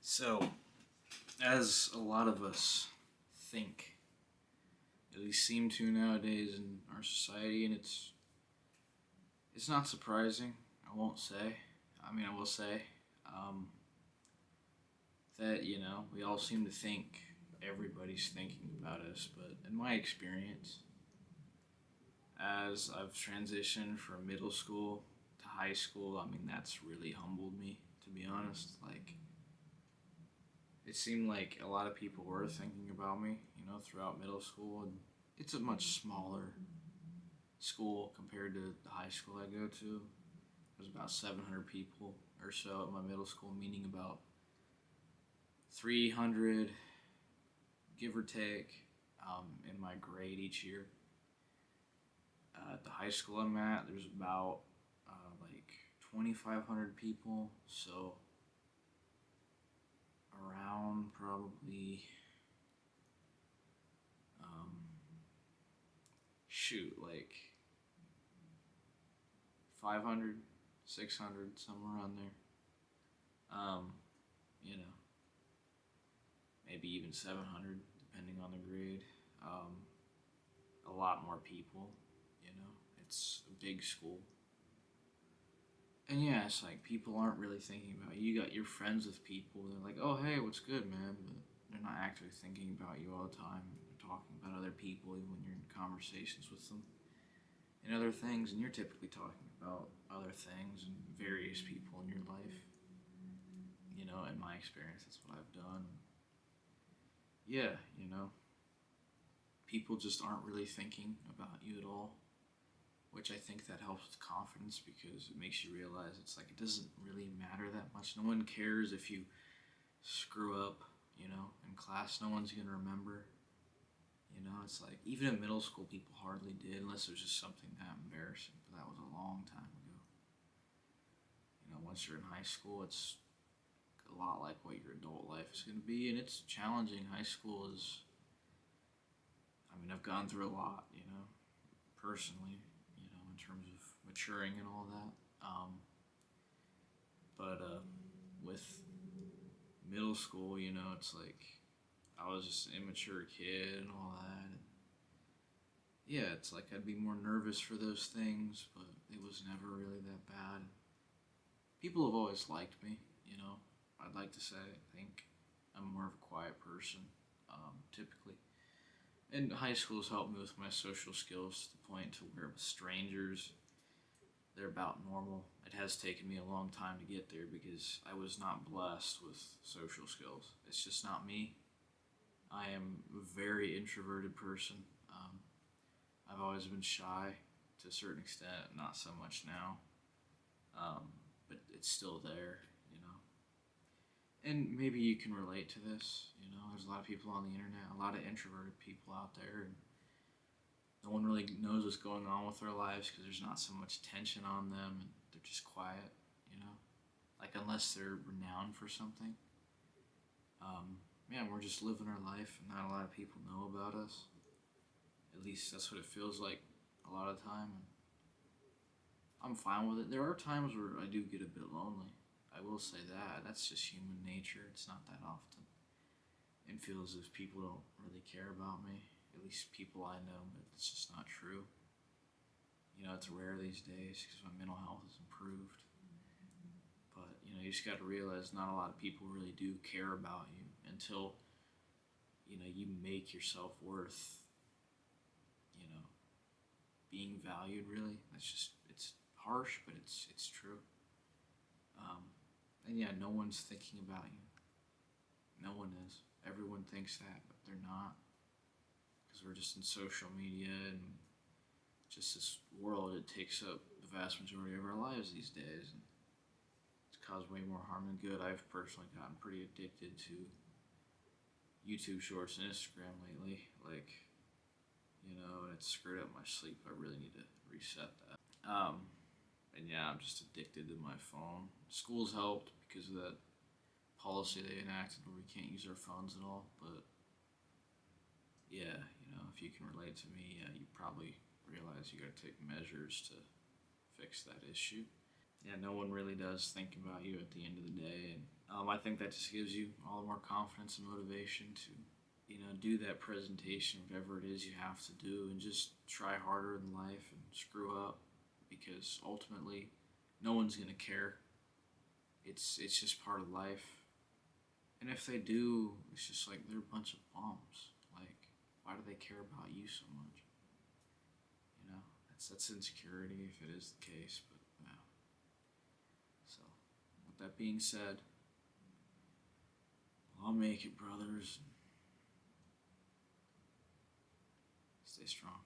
So, as a lot of us think, at least seem to nowadays in our society, and it's not surprising. I won't say. I will say um, that we all seem to think everybody's thinking about us. But in my experience, as I've transitioned from middle school to high school, that's really humbled me. To be honest, it seemed like a lot of people were thinking about me, throughout middle school, and it's a much smaller school compared to the high school I go to. There's about 700 people or so at my middle school, meaning about 300, give or take, in my grade each year. At the high school I'm at, there's about like 2,500 people, so around probably um, like 500, 600, somewhere around there. Um, you know, maybe even 700, depending on the grade. A lot more people, it's a big school. And yeah, it's like people aren't really thinking about you. You got your friends with people, they're like, oh, hey, what's good, man? But they're not actually thinking about you all the time. They're talking about other people even when you're in conversations with them and other things, and you're typically talking about other things and various people in your life. In my experience, that's what I've done. Yeah, people just aren't really thinking about you at all, which I think that helps with confidence because it makes you realize it's like it doesn't really matter that much. No one cares if you screw up, in class. No one's gonna remember. It's like even in middle school, people hardly did unless it was just something that embarrassing. But that was a long time ago. Once you're in high school, it's a lot like what your adult life is going to be, and it's challenging. High school is, I've gone through a lot, personally, in terms of maturing and all that. But with middle school, it's like I was just an immature kid and all that. And yeah, it's like I'd be more nervous for those things, but it was never really that bad. People have always liked me, I'd like to say. I think I'm more of a quiet person, typically. And high school has helped me with my social skills to the point to where with strangers, they're about normal. It has taken me a long time to get there because I was not blessed with social skills. It's just not me. I am a very introverted person. I've always been shy to a certain extent, not so much now, but it's still there, And maybe you can relate to this, There's a lot of people on the internet, a lot of introverted people out there, and no one really knows what's going on with their lives because there's not so much tension on them, and they're just quiet, Like unless they're renowned for something. Yeah, we're just living our life, and not a lot of people know about us. At least that's what it feels like a lot of the time. And I'm fine with it. There are times where I do get a bit lonely. I will say that. That's just human nature. It's not that often. It feels as if people don't really care about me. At least people I know, but it's just not true. It's rare these days because my mental health has improved. But, you just got to realize not a lot of people really do care about you until, you make yourself worth, being valued, really. It's harsh, but it's true. Um, and yeah, no one's thinking about you. No one is. Everyone thinks that, but they're not. Because we're just in social media and just this world, it takes up the vast majority of our lives these days. And it's caused way more harm than good. I've personally gotten pretty addicted to YouTube Shorts and Instagram lately. And it's screwed up my sleep. I really need to reset that. And yeah, I'm just addicted to my phone. School's helped because of that policy they enacted where we can't use our phones at all. But yeah, if you can relate to me, yeah, you probably realize you got to take measures to fix that issue. Yeah, no one really does think about you at the end of the day, and I think that just gives you all the more confidence and motivation to, do that presentation, whatever it is you have to do, and just try harder in life and screw up, because ultimately, no one's gonna care. It's just part of life, and if they do, it's just like they're a bunch of bums. Like, why do they care about you so much? That's insecurity if it is the case. But yeah. So, with that being said, I'll make it, brothers. Stay strong.